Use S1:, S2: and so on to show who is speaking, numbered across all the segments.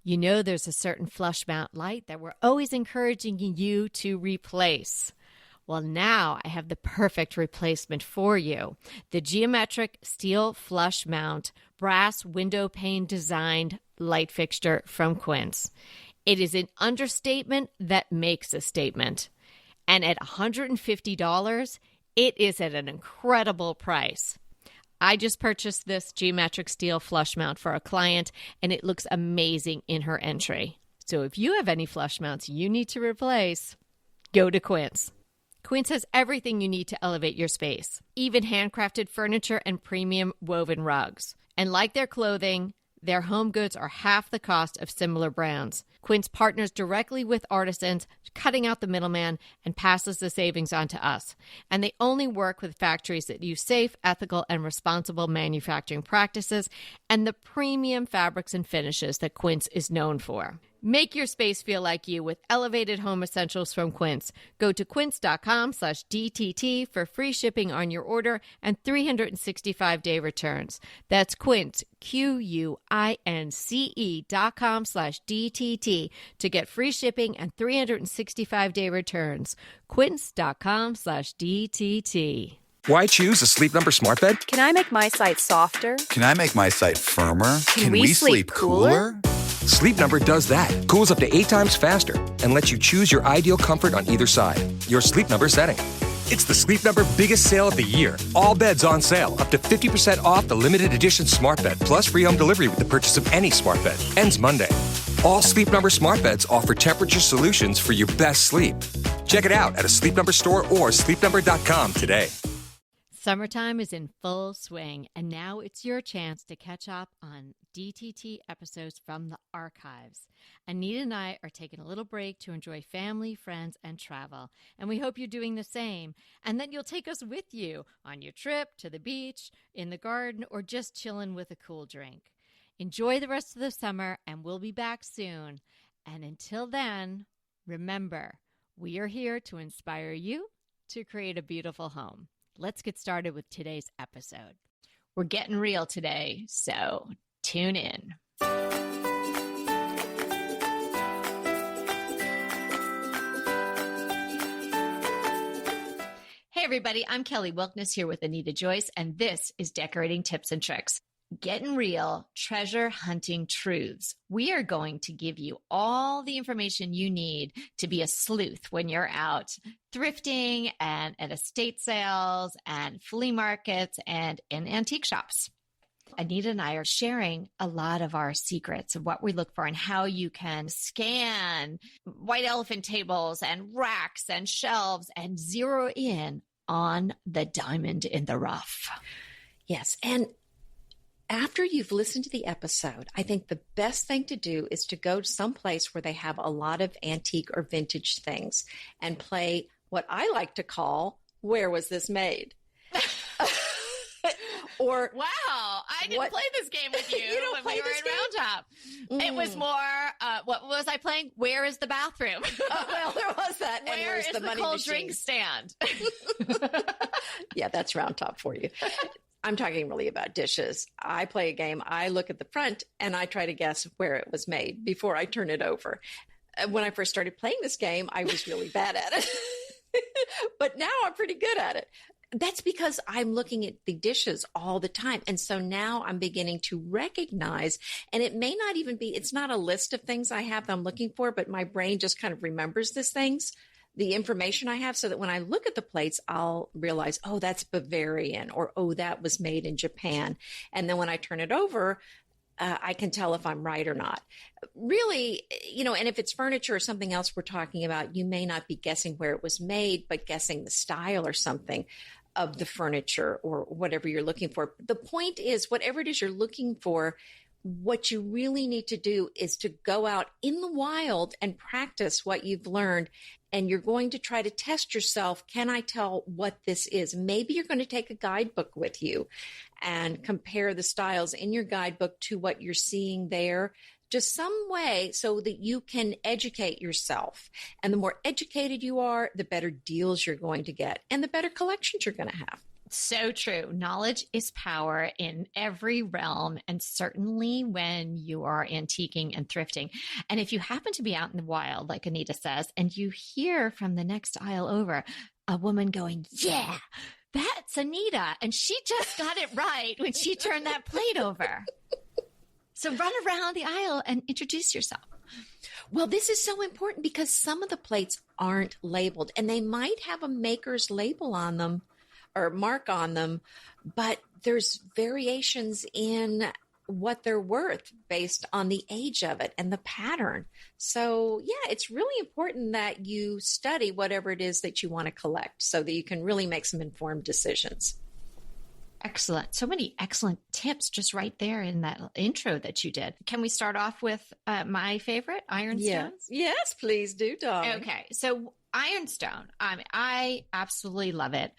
S1: You know there's a certain flush mount light that we're always encouraging you to replace. Well, now I have the perfect replacement for you. The geometric steel flush mount brass window pane designed light fixture from Quince. It is an understatement that makes a statement. And at $150, it is at an incredible price. I just purchased this geometric steel flush mount for a client, and it looks amazing in her entry. So if you have any flush mounts you need to replace, go to Quince. Quince has everything you need to elevate your space, even handcrafted furniture and premium woven rugs. And like their clothing, their home goods are half the cost of similar brands. Quince partners directly with artisans, cutting out the middleman, and passes the savings on to us. And they only work with factories that use safe, ethical, and responsible manufacturing practices and the premium fabrics and finishes that Quince is known for. Make your space feel like you with elevated home essentials from Quince. Go to quince.com/DTT for free shipping on your order and 365-day returns. That's Quince, QUINCE.com/DTT to get free shipping and 365-day returns. Quince.com/DTT.
S2: Why choose a Sleep Number smart bed?
S3: Can I make my site softer?
S4: Can I make my site firmer?
S3: Can we sleep cooler?
S2: Sleep Number does that. Cools up to 8 times faster and lets you choose your ideal comfort on either side. Your Sleep Number setting. It's the Sleep Number biggest sale of the year. All beds on sale. Up to 50% off the limited edition smart bed, plus free home delivery with the purchase of any smart bed. Ends Monday. All Sleep Number smart beds offer temperature solutions for your best sleep. Check it out at a Sleep Number store or sleepnumber.com today.
S1: Summertime is in full swing, and now it's your chance to catch up on DTT episodes from the archives. Anita and I are taking a little break to enjoy family, friends, and travel, and we hope you're doing the same, and that you'll take us with you on your trip to the beach, in the garden, or just chilling with a cool drink. Enjoy the rest of the summer, and we'll be back soon. And until then, remember, we are here to inspire you to create a beautiful home. Let's get started with today's episode. We're getting real today, so tune in. Hey everybody, I'm Kelly Wilkness here with Anita Joyce, and this is Decorating Tips and Tricks. Getting real, treasure hunting truths. We are going to give you all the information you need to be a sleuth when you're out thrifting and at estate sales and flea markets and in antique shops. Anita and I are sharing a lot of our secrets of what we look for and how you can scan white elephant tables and racks and shelves and zero in on the diamond in the rough.
S5: Yes, and after you've listened to the episode, I think the best thing to do is to go to some place where they have a lot of antique or vintage things and play what I like to call, Where Was This Made? Or
S1: wow, I didn't play this game with you, when we were in Round Top. It was more, what was I playing? Where is the bathroom?
S5: Well, there was that.
S1: Where
S5: and where's
S1: is
S5: the money
S1: cold
S5: machine?
S1: drink stand?
S5: Yeah, that's Round Top for you. I'm talking really about dishes. I play a game. I look at the front and I try to guess where it was made before I turn it over. When I first started playing this game, I was really bad at it. But now I'm pretty good at it. That's because I'm looking at the dishes all the time. And so now I'm beginning to recognize, and it may not even be, it's not a list of things I have that I'm looking for, but my brain just kind of remembers these things, the information I have, so that when I look at the plates, I'll realize, oh, that's Bavarian, or, oh, that was made in Japan. And then when I turn it over, I can tell if I'm right or not. Really, and if it's furniture or something else we're talking about, you may not be guessing where it was made, but guessing the style or something of the furniture or whatever you're looking for. The point is, whatever it is you're looking for, what you really need to do is to go out in the wild and practice what you've learned. And you're going to try to test yourself. Can I tell what this is? Maybe you're going to take a guidebook with you and compare the styles in your guidebook to what you're seeing there. Just some way so that you can educate yourself. And the more educated you are, the better deals you're going to get and the better collections you're going to have.
S1: So true. Knowledge is power in every realm, and certainly when you are antiquing and thrifting. And if you happen to be out in the wild, like Anita says, and you hear from the next aisle over a woman going, yeah, that's Anita. And she just got it right when she turned that plate over. So run around the aisle and introduce yourself.
S5: Well, this is so important because some of the plates aren't labeled, and they might have a maker's label on them or mark on them, but there's variations in what they're worth based on the age of it and the pattern. So yeah, it's really important that you study whatever it is that you want to collect so that you can really make some informed decisions.
S1: Excellent. So many excellent tips just right there in that intro that you did. Can we start off with my favorite, ironstones?
S5: Yes, please do, darling.
S1: Okay. So ironstone, I absolutely love it.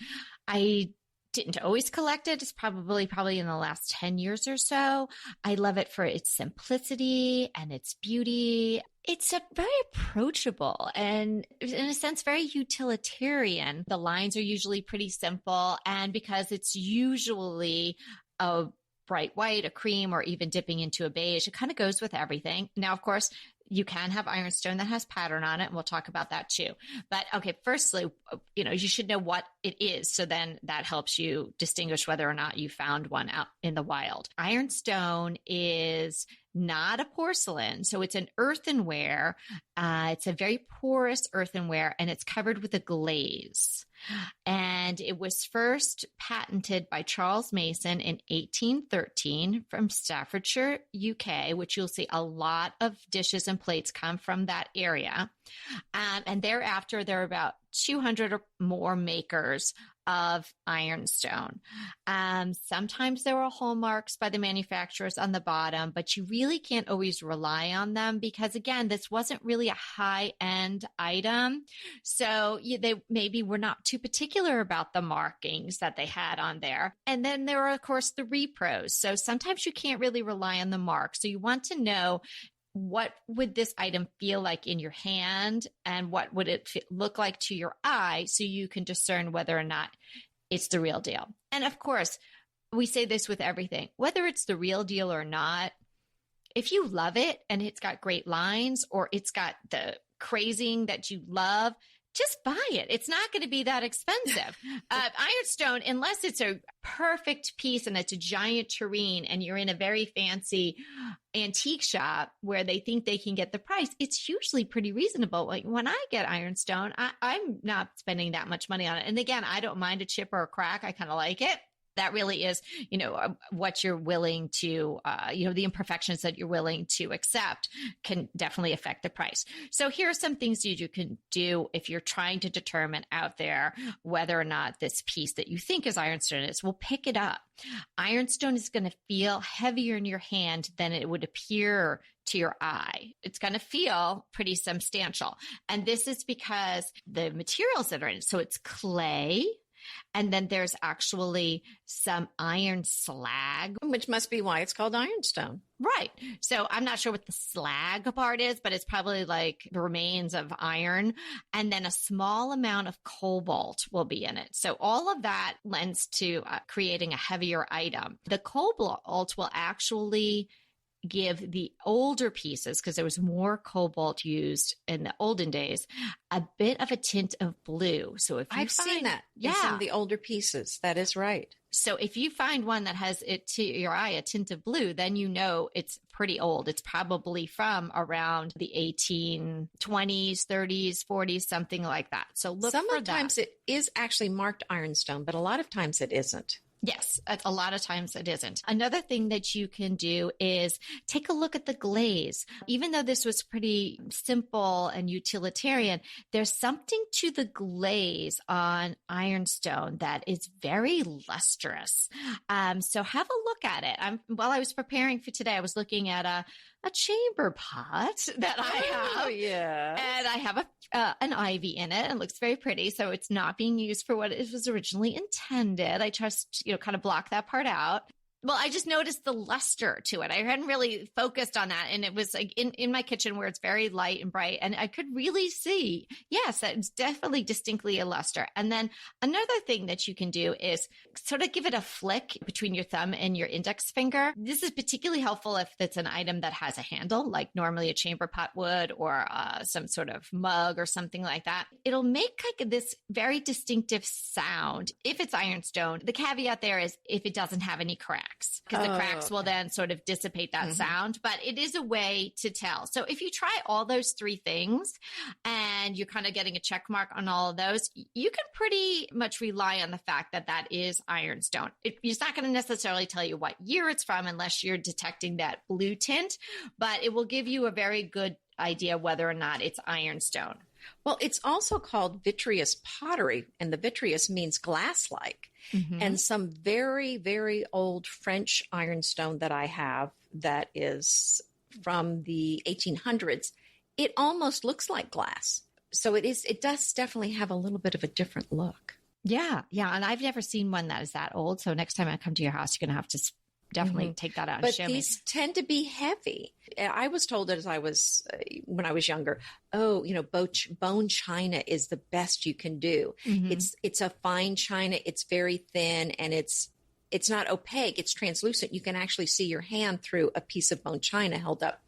S1: I didn't always collect it. It's probably in the last 10 years or so. I love it for its simplicity and its beauty. It's very approachable and in a sense, very utilitarian. The lines are usually pretty simple. And because it's usually a bright white, a cream, or even dipping into a beige, it kind of goes with everything. Now, of course, you can have ironstone that has pattern on it, and we'll talk about that too. But okay, firstly, you should know what it is. So then that helps you distinguish whether or not you found one out in the wild. Ironstone is not a porcelain. So it's an earthenware. It's a very porous earthenware, and it's covered with a glaze. And it was first patented by Charles Mason in 1813 from Staffordshire, UK, which you'll see a lot of dishes and plates come from that area. And thereafter, there are about 200 or more makers of ironstone. Sometimes there are hallmarks by the manufacturers on the bottom, but you really can't always rely on them because, again, this wasn't really a high-end item. So they maybe were not too particular about the markings that they had on there. And then there are, of course, the repros. So sometimes you can't really rely on the mark. So you want to know, what would this item feel like in your hand and what would it look like to your eye so you can discern whether or not it's the real deal. And of course, we say this with everything, whether it's the real deal or not, if you love it and it's got great lines or it's got the crazing that you love, just buy it. It's not going to be that expensive. Ironstone, unless it's a perfect piece and it's a giant tureen and you're in a very fancy antique shop where they think they can get the price, it's usually pretty reasonable. Like when I get ironstone, I'm not spending that much money on it. And again, I don't mind a chip or a crack. I kind of like it. That really is, what you're willing to, the imperfections that you're willing to accept can definitely affect the price. So here are some things you can do if you're trying to determine out there whether or not this piece that you think is ironstone is. Well, pick it up. Ironstone is going to feel heavier in your hand than it would appear to your eye. It's going to feel pretty substantial. And this is because the materials that are in it, so it's clay, and then there's actually some iron slag.
S5: Which must be why it's called ironstone.
S1: Right. So I'm not sure what the slag part is, but it's probably like the remains of iron. And then a small amount of cobalt will be in it. So all of that lends to creating a heavier item. The cobalt will actually give the older pieces, because there was more cobalt used in the olden days, a bit of a tint of blue. So if
S5: I've seen that in some of the older pieces, that is right.
S1: So if you find one that has it to your eye, a tint of blue, then you know it's pretty old. It's probably from around the 1820s, 30s, 40s, something like that. So look for that.
S5: Sometimes it is actually marked ironstone, but a lot of times it isn't.
S1: Yes, a lot of times it isn't. Another thing that you can do is take a look at the glaze. Even though this was pretty simple and utilitarian, there's something to the glaze on ironstone that is very lustrous. So have a look at it. While I was preparing for today, I was looking at a chamber pot that I have.
S5: Oh, yeah.
S1: And I have an ivy in it and it looks very pretty. So it's not being used for what it was originally intended. I just, kind of block that part out. Well, I just noticed the luster to it. I hadn't really focused on that. And it was like in my kitchen where it's very light and bright. And I could really see, yes, it's definitely distinctly a luster. And then another thing that you can do is sort of give it a flick between your thumb and your index finger. This is particularly helpful if it's an item that has a handle, like normally a chamber pot would, or some sort of mug or something like that. It'll make like this very distinctive sound if it's ironstone. The caveat there is if it doesn't have any cracks. Because the cracks will then sort of dissipate that sound, but it is a way to tell. So if you try all those three things and you're kind of getting a check mark on all of those, you can pretty much rely on the fact that that is ironstone. It's not going to necessarily tell you what year it's from unless you're detecting that blue tint, but it will give you a very good idea whether or not it's ironstone.
S5: Well, it's also called vitreous pottery, and the vitreous means glass-like. And some very, very old French ironstone that I have that is from the 1800s, it almost looks like glass. So it does definitely have a little bit of a different look.
S1: Yeah. Yeah. And I've never seen one that is that old. So next time I come to your house, you're going to have to definitely take that out and show me. But
S5: these tend to be heavy. I was told as I was, when I was younger, bone china is the best you can do. It's a fine china. It's very thin and it's not opaque. It's translucent. You can actually see your hand through a piece of bone china held up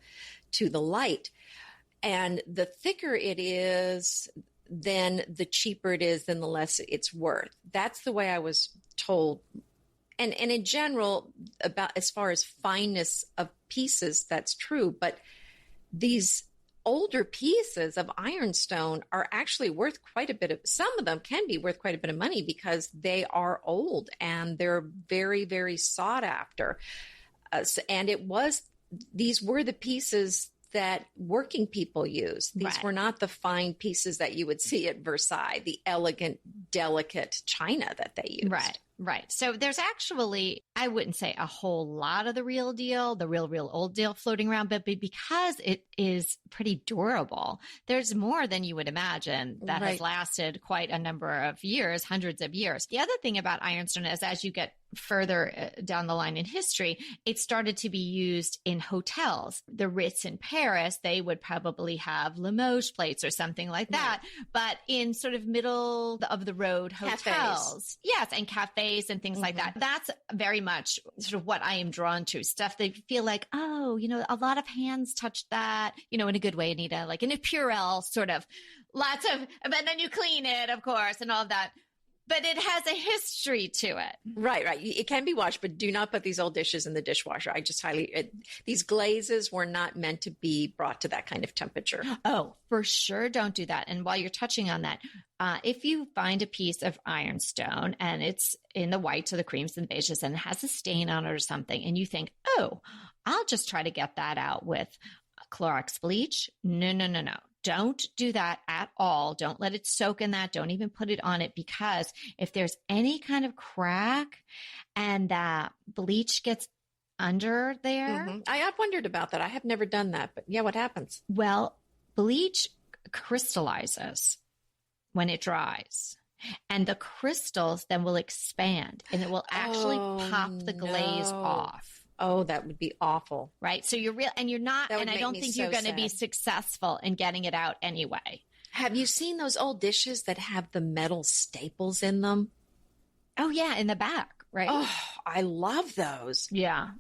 S5: to the light. And the thicker it is, then the cheaper it is, then the less it's worth. That's the way I was told. And in general, about as far as fineness of pieces, that's true. But these older pieces of ironstone are actually worth quite a bit of, some of them can be worth quite a bit of money because they are old and they're very, very sought after. These were the pieces that working people use. These were not the fine pieces that you would see at Versailles, the elegant, delicate china that they used.
S1: Right. So there's actually, I wouldn't say a whole lot of the real deal, the real old deal floating around, but because it is pretty durable, there's more than you would imagine that has lasted quite a number of years, hundreds of years. The other thing about ironstone is as you get further down the line in history, it started to be used in hotels. The Ritz in Paris, they would probably have Limoges plates or something like that. But in sort of middle of the road hotels, yes, and cafes and things like that, that's very much sort of what I am drawn to. Stuff they feel like, oh, a lot of hands touched that, in a good way, Anita, like in a Purell sort of lots of, and then you clean it, of course, and all of that. But it has a history to it.
S5: Right. It can be washed, but do not put these old dishes in the dishwasher. I just these glazes were not meant to be brought to that kind of temperature.
S1: Oh, for sure. Don't do that. And while you're touching on that, if you find a piece of ironstone and it's in the whites or the creams and beiges and it has a stain on it or something, and you think, oh, I'll just try to get that out with Clorox bleach. No. Don't do that at all. Don't let it soak in that. Don't even put it on it, because if there's any kind of crack and that bleach gets under there.
S5: I have wondered about that. I have never done that, but yeah, what happens?
S1: Well, bleach crystallizes when it dries. And the crystals then will expand and it will actually pop the glaze off.
S5: Oh, that would be awful.
S1: Right. So you're real, and you're not, and I don't think you're going to be successful in getting it out anyway.
S5: Have you seen those old dishes that have the metal staples in them?
S1: Oh yeah. In the back. Right.
S5: Oh, I love those.
S1: Yeah.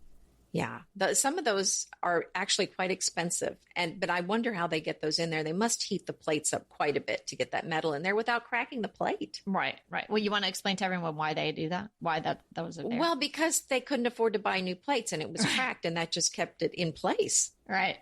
S5: Yeah. Some of those are actually quite expensive. But I wonder how they get those in there. They must heat the plates up quite a bit to get that metal in there without cracking the plate.
S1: Right. Well, you want to explain to everyone why they do that? Why those are there?
S5: Well, because they couldn't afford to buy new plates and it was cracked and that just kept it in place.
S1: Right.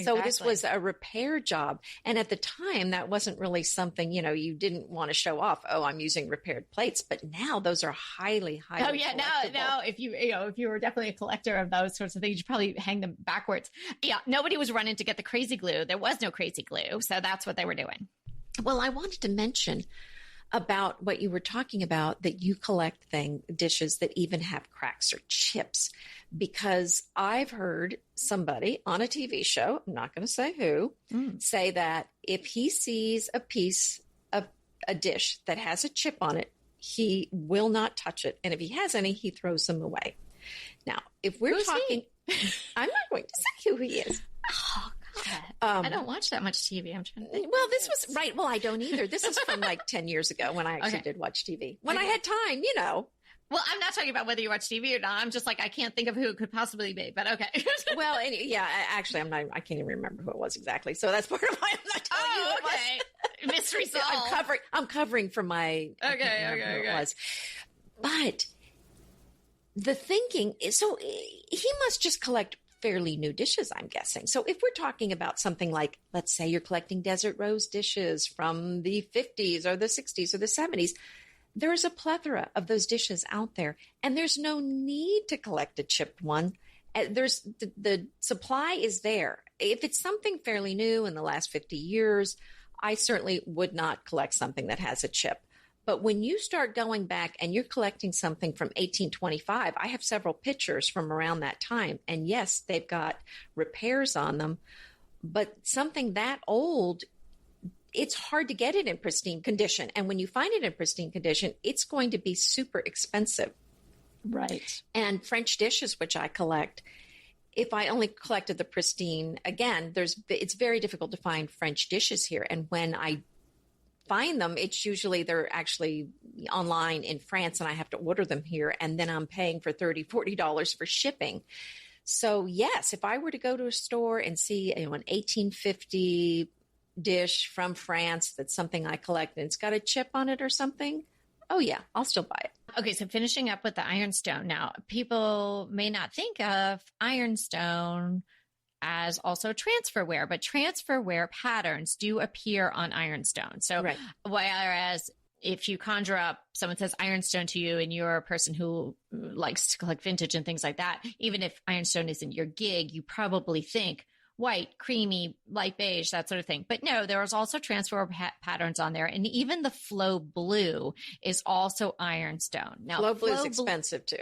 S5: So this was a repair job. And at the time, that wasn't really something, you didn't want to show off. Oh, I'm using repaired plates. But now those are highly collectible.
S1: Oh, yeah. No. If you were definitely a collector of those sorts of things, you'd probably hang them backwards. Yeah. Nobody was running to get the crazy glue. There was no crazy glue. So that's what they were doing.
S5: Well, I wanted to mention about what you were talking about, that you collect dishes that even have cracks or chips, because I've heard somebody on a TV show, I'm not going to say who, say that if he sees a piece of a dish that has a chip on it, he will not touch it. And if he has any, he throws them away. Now, if we're
S1: Who's
S5: talking, I'm not going to say who he is.
S1: Oh, God. I don't watch that much TV. I'm trying to think.
S5: Well, this was right. Well, I don't either. This is from like 10 years ago when I actually did watch TV. When I had time, you know.
S1: Well, I'm not talking about whether you watch TV or not. I'm just like, I can't think of who it could possibly be, but okay.
S5: Well, actually, I can't even remember who it was exactly. So that's part of why I'm not telling you who it was.
S1: Mystery solved.
S5: I'm covering for my.
S1: Okay.
S5: It was. But the thinking is, so he must just collect fairly new dishes, I'm guessing. So if we're talking about something like, let's say you're collecting desert rose dishes from the 50s or the 60s or the 70s, there's a plethora of those dishes out there, and there's no need to collect a chipped one. There's the supply is there. If it's something fairly new in the last 50 years, I certainly would not collect something that has a chip. But when you start going back and you're collecting something from 1825, I have several pictures from around that time. And yes, they've got repairs on them, but something that old, it's hard to get it in pristine condition. And when you find it in pristine condition, it's going to be super expensive.
S1: Right.
S5: And French dishes, which I collect, if I only collected the pristine, again, it's very difficult to find French dishes here. And when I find them, it's usually they're actually online in France and I have to order them here. And then I'm paying for $30, $40 for shipping. So yes, if I were to go to a store and see an 1850 dish from France that's something I collect and it's got a chip on it or something, oh yeah, I'll still buy it.
S1: Okay, so finishing up with the ironstone. Now, people may not think of ironstone as also transferware, but transferware patterns do appear on ironstone. So
S5: right.
S1: Whereas if you conjure up, someone says ironstone to you and you're a person who likes to collect vintage and things like that, even if ironstone isn't your gig, you probably think white, creamy, light beige, that sort of thing. But no, there's also transfer patterns on there. And even the flow blue is also ironstone. Now,
S5: flow blue is expensive too.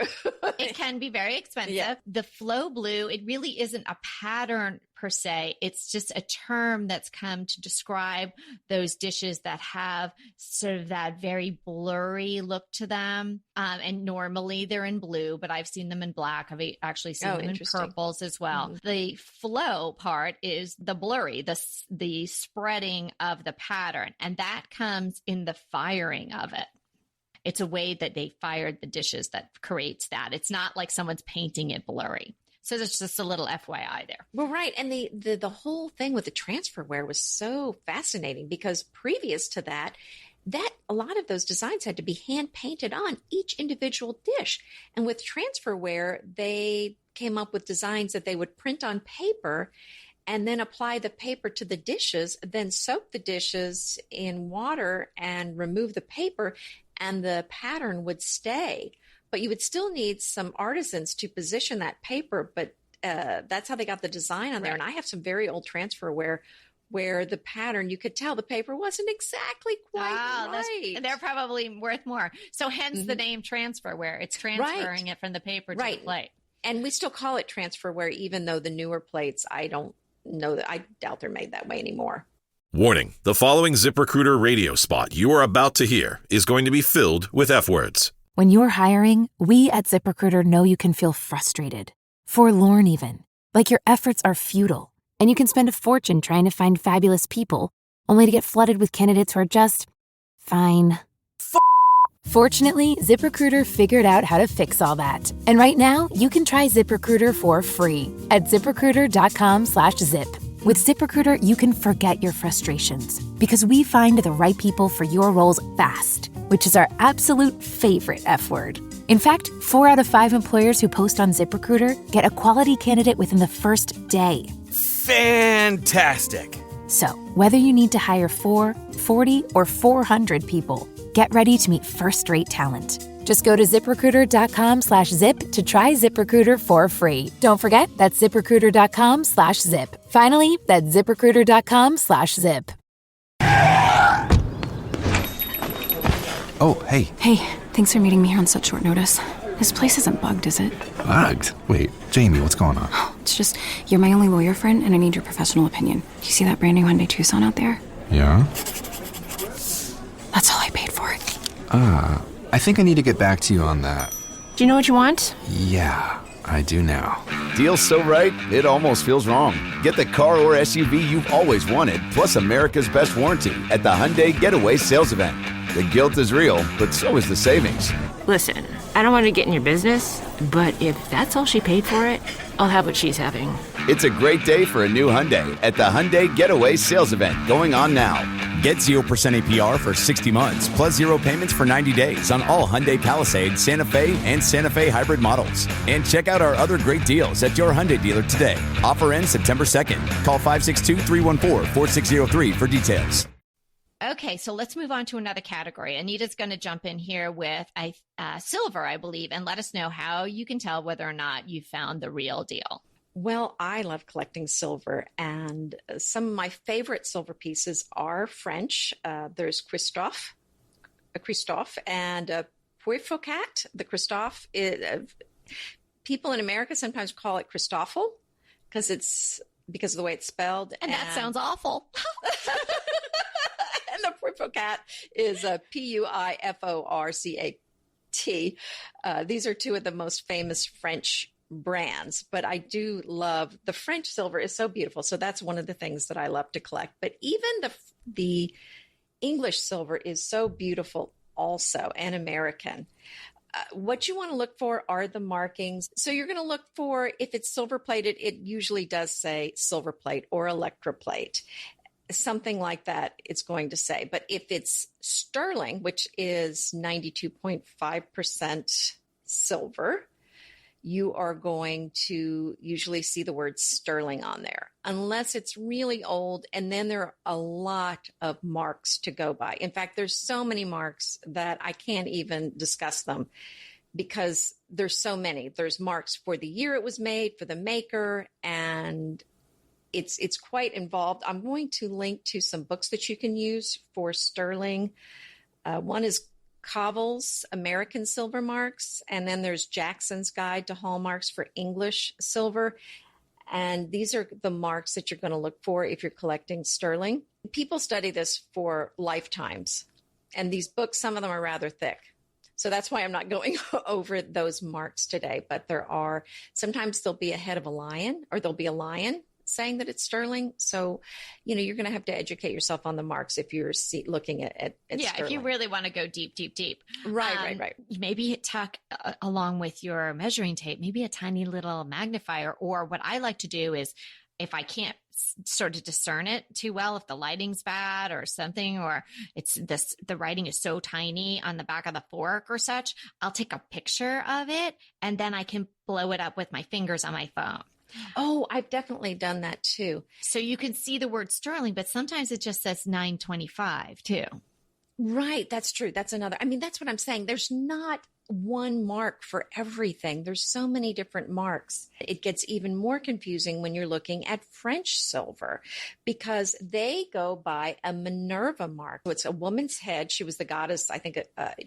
S1: It can be very expensive.
S5: Yeah.
S1: The flow blue, it really isn't a pattern per se. It's just a term that's come to describe those dishes that have sort of that very blurry look to them. And normally they're in blue, but I've seen them in black. I've actually seen them in purples as well. Mm-hmm. The flow part is the blurry, the spreading of the pattern. And that comes in the firing of it. It's a way that they fired the dishes that creates that. It's not like someone's painting it blurry. So that's just a little FYI there.
S5: Well, right. And the whole thing with the transferware was so fascinating because previous to that a lot of those designs had to be hand painted on each individual dish. And with transferware, they came up with designs that they would print on paper and then apply the paper to the dishes, then soak the dishes in water and remove the paper, and the pattern would stay. But you would still need some artisans to position that paper, but that's how they got the design on there. And I have some very old transferware where the pattern, you could tell the paper wasn't exactly quite right.
S1: They're probably worth more. So hence the name transferware. It's transferring it from the paper to the plate.
S5: And we still call it transferware, even though the newer plates, I don't know that, I doubt they're made that way anymore.
S6: Warning, the following ZipRecruiter radio spot you are about to hear is going to be filled with F-words.
S7: When you're hiring, we at ZipRecruiter know you can feel frustrated, forlorn even, like your efforts are futile, and you can spend a fortune trying to find fabulous people, only to get flooded with candidates who are just fine. Fortunately, ZipRecruiter figured out how to fix all that. And right now, you can try ZipRecruiter for free at ZipRecruiter.com/zip. With ZipRecruiter, you can forget your frustrations because we find the right people for your roles fast, which is our absolute favorite F word. In fact, 4 out of 5 employers who post on ZipRecruiter get a quality candidate within the first day.
S8: Fantastic.
S7: So, whether you need to hire 4, 40, or 400 people, get ready to meet first-rate talent. Just go to ZipRecruiter.com/zip to try ZipRecruiter for free. Don't forget, that's ZipRecruiter.com/zip. Finally, that's ZipRecruiter.com/zip.
S4: Oh, hey.
S9: Hey, thanks for meeting me here on such short notice. This place isn't bugged, is it?
S4: Bugged? Wait, Jamie, what's going on?
S9: It's just, you're my only lawyer friend, and I need your professional opinion. Do you see that brand new Hyundai Tucson out there?
S4: Yeah?
S9: That's all I paid for it.
S4: I think I need to get back to you on that.
S9: Do you know what you want?
S4: Yeah, I do now.
S8: Deal's so right, it almost feels wrong. Get the car or SUV you've always wanted, plus America's best warranty at the Hyundai Getaway Sales Event. The guilt is real, but so is the savings.
S9: Listen, I don't want to get in your business, but if that's all she paid for it, I'll have what she's having.
S8: It's a great day for a new Hyundai at the Hyundai Getaway Sales Event going on now. Get 0% APR for 60 months, plus 0 payments for 90 days on all Hyundai Palisade, Santa Fe, and Santa Fe hybrid models. And check out our other great deals at your Hyundai dealer today. Offer ends September 2nd. Call 562-314-4603 for details.
S1: Okay, so let's move on to another category. Anita's going to jump in here with silver, I believe, and let us know how you can tell whether or not you found the real deal.
S5: Well, I love collecting silver, and some of my favorite silver pieces are French. There's Christophe, and Poifocat. The Christophe, people in America sometimes call it Christoffel because of the way it's spelled.
S1: And that sounds awful.
S5: And the Poifocat is Puiforcat. These are two of the most famous French brands, but I do love the French silver is so beautiful. So that's one of the things that I love to collect. But even the English silver is so beautiful also, and American. What you want to look for are the markings. So you're going to look for, if it's silver plated, it usually does say silver plate or electroplate. Something like that it's going to say. But if it's sterling, which is 92.5% silver, you are going to usually see the word sterling on there, unless it's really old. And then there are a lot of marks to go by. In fact, there's so many marks that I can't even discuss them because there's so many. There's marks for the year it was made, for the maker, and it's quite involved. I'm going to link to some books that you can use for sterling. One is Covell's American Silver Marks, and then there's Jackson's Guide to Hallmarks for English Silver. And these are the marks that you're going to look for if you're collecting sterling. People study this for lifetimes, and these books, some of them are rather thick. So that's why I'm not going over those marks today. But sometimes there'll be a head of a lion, or there'll be a lion saying that it's sterling. So, you're going to have to educate yourself on the marks if you're looking at
S1: yeah,
S5: sterling.
S1: if you really want to go deep.
S5: Right.
S1: Maybe tuck along with your measuring tape, maybe a tiny little magnifier. Or what I like to do is, if I can't sort of discern it too well, if the lighting's bad or something, or the writing is so tiny on the back of the fork or such, I'll take a picture of it and then I can blow it up with my fingers on my phone.
S5: Oh, I've definitely done that too.
S1: So you can see the word sterling, but sometimes it just says 925 too.
S5: Right. That's true. That's another. I mean, that's what I'm saying. There's not one mark for everything. There's so many different marks. It gets even more confusing when you're looking at French silver because they go by a Minerva mark. So it's a woman's head. She was the goddess, I think,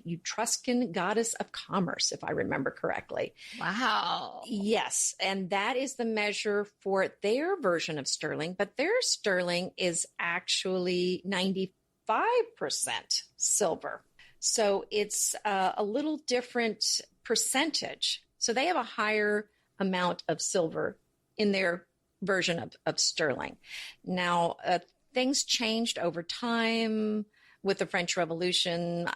S5: Etruscan goddess of commerce, if I remember correctly.
S1: Wow.
S5: Yes. And that is the measure for their version of sterling, but their sterling is actually 95% silver. So it's a little different percentage. So they have a higher amount of silver in their version of sterling. Now, things changed over time with the French Revolution.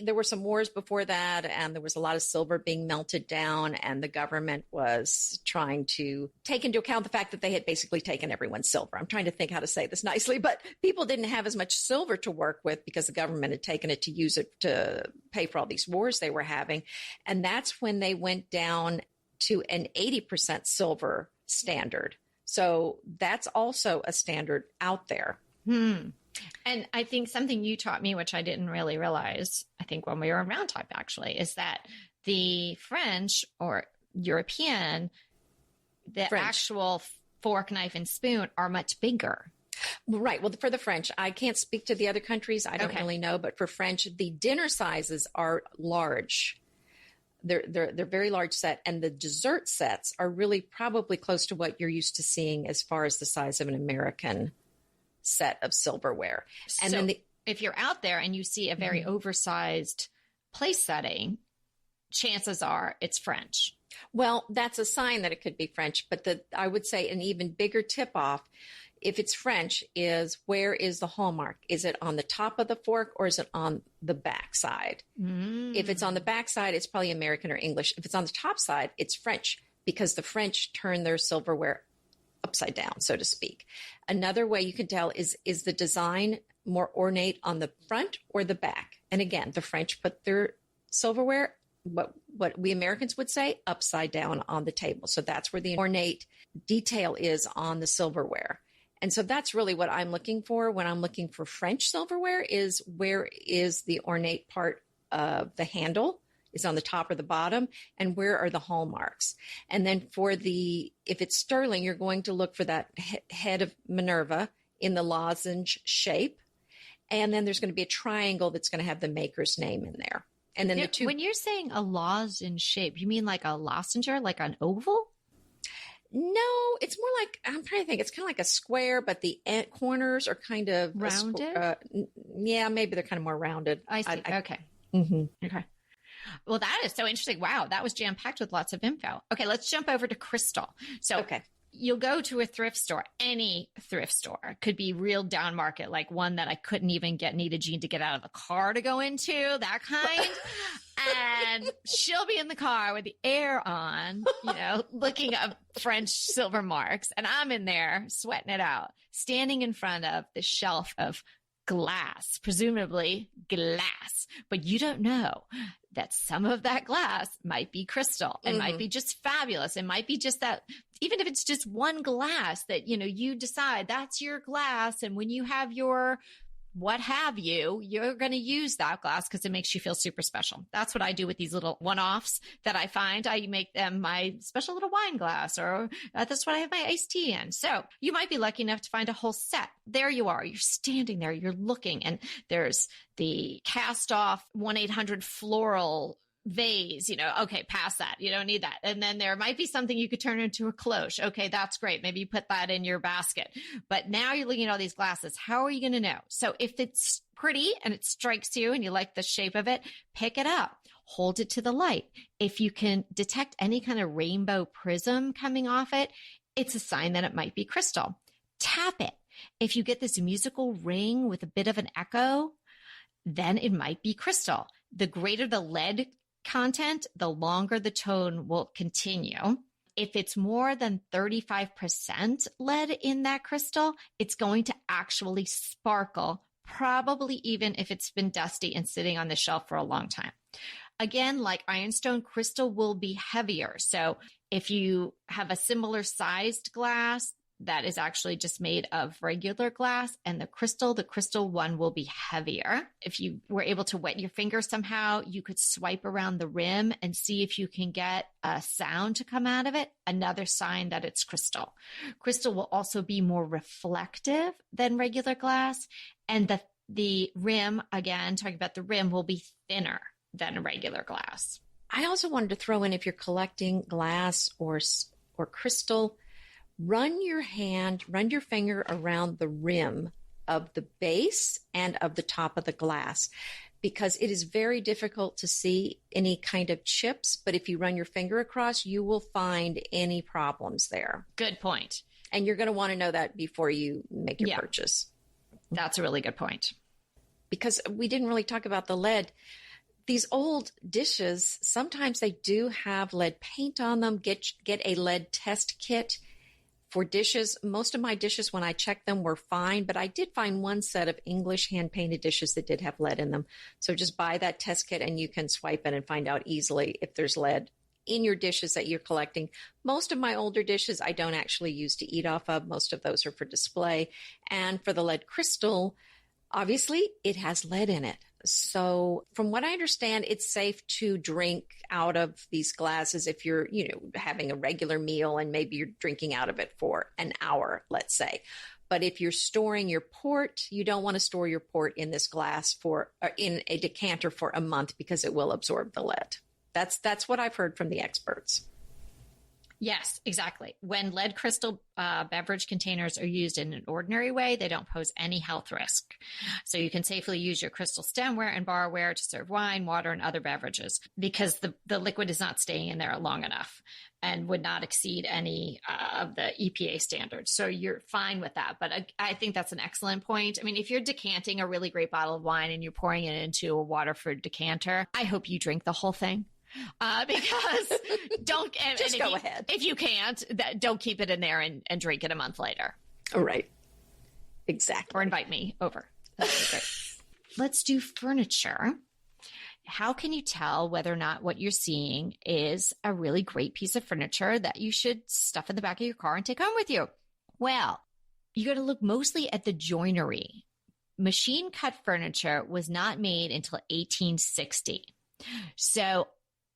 S5: There were some wars before that, and there was a lot of silver being melted down, and the government was trying to take into account the fact that they had basically taken everyone's silver. I'm trying to think how to say this nicely, but people didn't have as much silver to work with because the government had taken it to use it to pay for all these wars they were having. And that's when they went down to an 80% silver standard. So that's also a standard out there.
S1: And I think something you taught me, which I didn't really realize, I think when we were in Round Top actually, is that the French or European, the actual fork, knife, and spoon are much bigger.
S5: Right. Well, for the French, I can't speak to the other countries. I don't really know. But for French, the dinner sizes are large. They're very large set. And the dessert sets are really probably close to what you're used to seeing as far as the size of an American set of silverware. And
S1: so
S5: then
S1: if you're out there and you see a very oversized place setting, chances are it's French.
S5: Well, that's a sign that it could be French, but I would say an even bigger tip-off, if it's French, is where is the hallmark? Is it on the top of the fork or is it on the back side? If it's on the back side, it's probably American or English. If it's on the top side, it's French, because the French turn their silverware upside down, so to speak. Another way you can tell is the design more ornate on the front or the back? And again, the French put their silverware, what we Americans would say, upside down on the table. So that's where the ornate detail is on the silverware. And so that's really what I'm looking for when I'm looking for French silverware, is where is the ornate part of the handle? Is on the top or the bottom, and where are the hallmarks? And then if it's sterling, you're going to look for that head of Minerva in the lozenge shape. And then there's going to be a triangle that's going to have the maker's name in there. And then
S1: when you're saying a lozenge shape, you mean like a lozenge, like an oval?
S5: No, it's more like, I'm trying to think, it's kind of like a square, but the corners are kind of
S1: rounded.
S5: Yeah, maybe they're kind of more rounded.
S1: I see. Okay. Okay. Well, that is so interesting. Wow, that was jam-packed with lots of info. Okay, let's jump over to crystal. So you'll go to a thrift store, any thrift store. It could be real down market, like one that I couldn't even get Nita Jean to get out of the car to go into, that kind. And she'll be in the car with the air on, looking up French silver marks. And I'm in there sweating it out, standing in front of the shelf of glass, presumably glass, but you don't know that some of that glass might be crystal. It might be just fabulous. It might be just that, even if it's just one glass that, you decide that's your glass. And when you have your what have you, you're going to use that glass because it makes you feel super special. That's what I do with these little one-offs that I find. I make them my special little wine glass, or that's what I have my iced tea in. So you might be lucky enough to find a whole set. There you are. You're standing there. You're looking, and there's the cast-off 1-800 floral vase, okay, pass that. You don't need that. And then there might be something you could turn into a cloche. Okay, that's great. Maybe you put that in your basket. But now you're looking at all these glasses. How are you going to know? So if it's pretty and it strikes you and you like the shape of it, pick it up. Hold it to the light. If you can detect any kind of rainbow prism coming off it, it's a sign that it might be crystal. Tap it. If you get this musical ring with a bit of an echo, then it might be crystal. The greater the lead content, the longer the tone will continue. If it's more than 35% lead in that crystal, it's going to actually sparkle, probably even if it's been dusty and sitting on the shelf for a long time. Again, like ironstone, crystal will be heavier. So if you have a similar sized glass that is actually just made of regular glass, and the crystal one will be heavier. If you were able to wet your finger somehow, you could swipe around the rim and see if you can get a sound to come out of it. Another sign that it's crystal. Crystal will also be more reflective than regular glass. And the rim, again, talking about the rim, will be thinner than regular glass.
S5: I also wanted to throw in, if you're collecting glass or crystal, run your finger around the rim of the base and of the top of the glass, because it is very difficult to see any kind of chips. But if you run your finger across, you will find any problems there.
S1: Good point.
S5: And you're going to want to know that before you make your purchase.
S1: That's a really good point.
S5: Because we didn't really talk about the lead. These old dishes, sometimes they do have lead paint on them. Get a lead test kit. For dishes, most of my dishes, when I checked them, were fine, but I did find one set of English hand-painted dishes that did have lead in them. So just buy that test kit and you can swipe it and find out easily if there's lead in your dishes that you're collecting. Most of my older dishes I don't actually use to eat off of. Most of those are for display. And for the lead crystal, obviously it has lead in it. So from what I understand, it's safe to drink out of these glasses if you're, having a regular meal and maybe you're drinking out of it for an hour, let's say. But if you're storing your port, you don't want to store your port in this glass in a decanter for a month, because it will absorb the lead. That's what I've heard from the experts.
S1: Yes, exactly. When lead crystal beverage containers are used in an ordinary way, they don't pose any health risk. So you can safely use your crystal stemware and barware to serve wine, water, and other beverages because the liquid is not staying in there long enough and would not exceed any of the EPA standards. So you're fine with that. But I think that's an excellent point. I mean, if you're decanting a really great bottle of wine and you're pouring it into a Waterford decanter, I hope you drink the whole thing. Because don't
S5: just go ahead.
S1: If you can't, don't keep it in there and drink it a month later.
S5: All right. Exactly.
S1: Or invite me over. That's great. Let's do furniture. How can you tell whether or not what you're seeing is a really great piece of furniture that you should stuff in the back of your car and take home with you? Well, you're going to look mostly at the joinery. Machine cut furniture was not made until 1860. So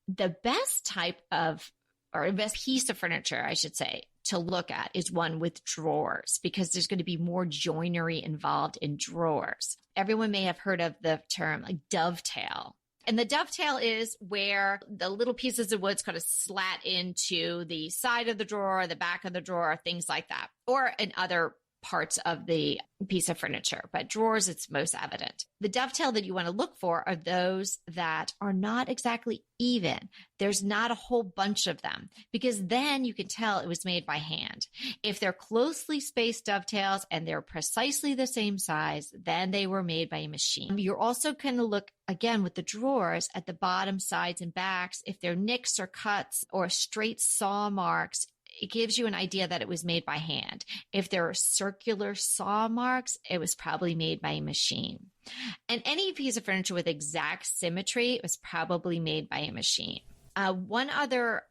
S1: the best type of, or best piece of furniture, I should say, to look at is one with drawers because there's going to be more joinery involved in drawers. Everyone may have heard of the term like dovetail. And the dovetail is where the little pieces of wood kind of slat into the side of the drawer, the back of the drawer, things like that, or in other parts of the piece of furniture, but drawers, it's most evident. The dovetail that you want to look for are those that are not exactly even. There's not a whole bunch of them because then you can tell it was made by hand. If they're closely spaced dovetails and they're precisely the same size, then they were made by a machine. You're also going to look again with the drawers at the bottom, sides, and backs. If they're nicks or cuts or straight saw marks, it gives you an idea that it was made by hand. If there are circular saw marks, it was probably made by a machine. And any piece of furniture with exact symmetry was probably made by a machine. One other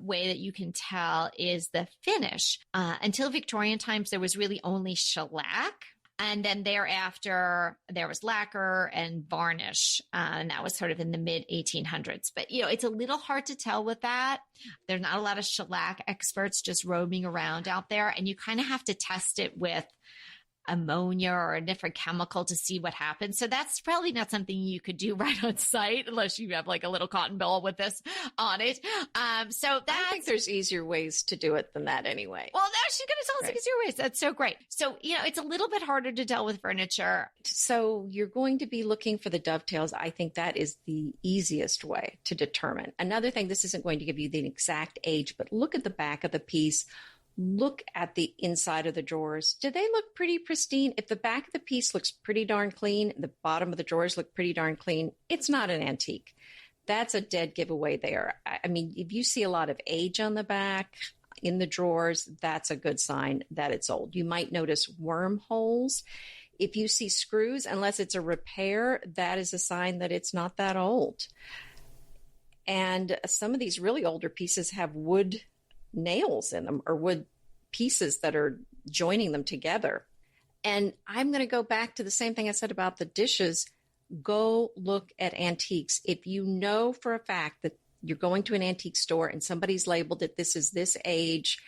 S1: way that you can tell is the finish. Until Victorian times, there was really only shellac. And then thereafter, there was lacquer and varnish. And that was sort of in the mid 1800s. But, it's a little hard to tell with that. There's not a lot of shellac experts just roaming around out there. And you kind of have to test it with ammonia or a different chemical to see what happens. So that's probably not something you could do right on site unless you have like a little cotton ball with this on it. So
S5: I think there's easier ways to do it than that anyway.
S1: Well, now she's going to tell us easier ways. That's so great. So, it's a little bit harder to tell with furniture.
S5: So you're going to be looking for the dovetails. I think that is the easiest way to determine. Another thing, this isn't going to give you the exact age, but look at the back of the piece. Look at the inside of the drawers. Do they look pretty pristine? If the back of the piece looks pretty darn clean, the bottom of the drawers look pretty darn clean, it's not an antique. That's a dead giveaway there. I mean, if you see a lot of age on the back in the drawers, that's a good sign that it's old. You might notice wormholes. If you see screws, unless it's a repair, that is a sign that it's not that old. And some of these really older pieces have wood nails in them or wood pieces that are joining them together. And I'm going to go back to the same thing I said about the dishes. Go look at antiques. If you know for a fact that you're going to an antique store and somebody's labeled it, this is this age,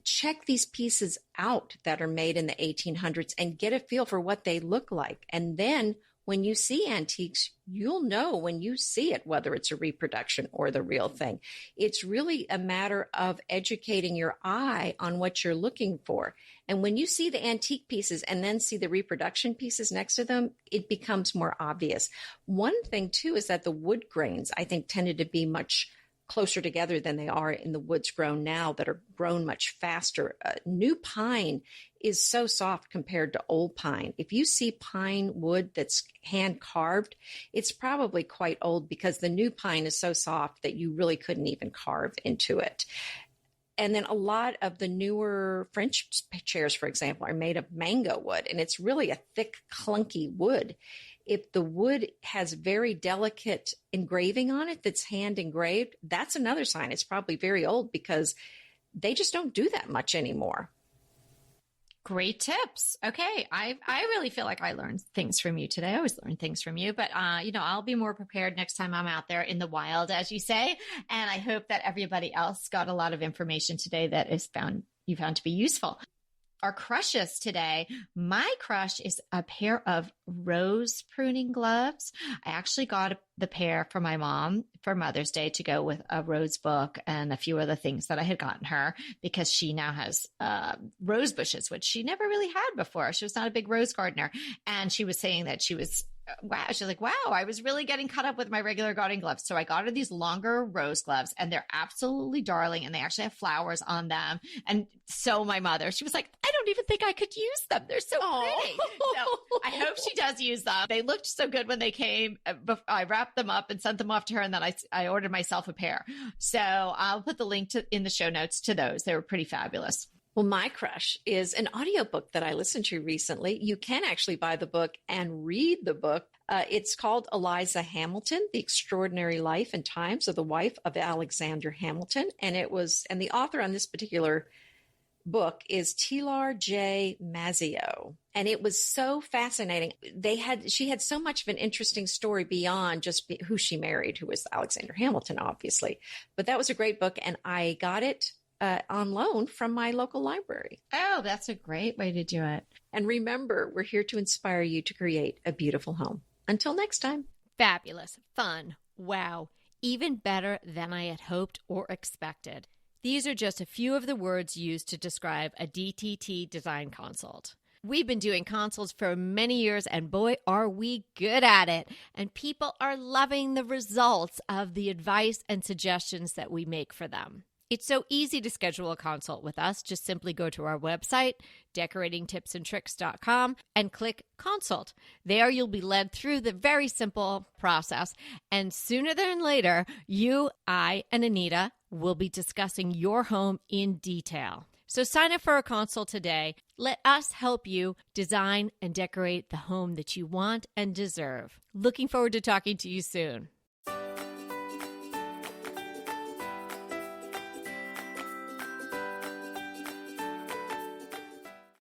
S5: check these pieces out that are made in the 1800s and get a feel for what they look like. And then when you see antiques, you'll know when you see it, whether it's a reproduction or the real thing. It's really a matter of educating your eye on what you're looking for. And when you see the antique pieces and then see the reproduction pieces next to them, it becomes more obvious. One thing, too, is that the wood grains, I think, tended to be much closer together than they are in the woods grown now that are grown much faster. New pine is so soft compared to old pine. If you see pine wood that's hand carved, it's probably quite old because the new pine is so soft that you really couldn't even carve into it. And then a lot of the newer French chairs, for example, are made of mango wood, and it's really a thick, clunky wood. If the wood has very delicate engraving on it that's hand engraved, that's another sign it's probably very old because they just don't do that much anymore.
S1: Great tips. Okay. I really feel like I learned things from you today. I always learn things from you, but, I'll be more prepared next time I'm out there in the wild, as you say. And I hope that everybody else got a lot of information today that you found to be useful. our crushes today. My crush is a pair of rose pruning gloves. I actually got the pair for my mom for Mother's Day to go with a rose book and a few other things that I had gotten her, because she now has rose bushes, which she never really had before. She was not a big rose gardener. And she was saying that she was she's like, wow, I was really getting caught up with my regular gardening gloves. So I got her these longer rose gloves, and they're absolutely darling, and they actually have flowers on them. And so my mother, she was like, I don't even think I could use them. They're so pretty. So I hope she does use them. They looked so good when they came. I wrapped them up and sent them off to her, and then I ordered myself a pair. So I'll put the link in the show notes to those. They were pretty fabulous.
S5: Well, my crush is an audiobook that I listened to recently. You can actually buy the book and read the book. It's called Eliza Hamilton, The Extraordinary Life and Times of the Wife of Alexander Hamilton. And the author on this particular book is Tilar J. Mazzeo. And it was so fascinating. She had so much of an interesting story beyond just who she married, who was Alexander Hamilton, obviously. But that was a great book, and I got it on loan from my local library.
S1: Oh, that's a great way to do it.
S5: And remember, we're here to inspire you to create a beautiful home. Until next time.
S1: Fabulous, fun, wow, even better than I had hoped or expected. These are just a few of the words used to describe a DTT design consult. We've been doing consults for many years, and boy, are we good at it. And people are loving the results of the advice and suggestions that we make for them. It's so easy to schedule a consult with us. Just simply go to our website, decoratingtipsandtricks.com, and click consult. There you'll be led through the very simple process. And sooner than later, you, I, and Anita will be discussing your home in detail. So sign up for a consult today. Let us help you design and decorate the home that you want and deserve. Looking forward to talking to you soon.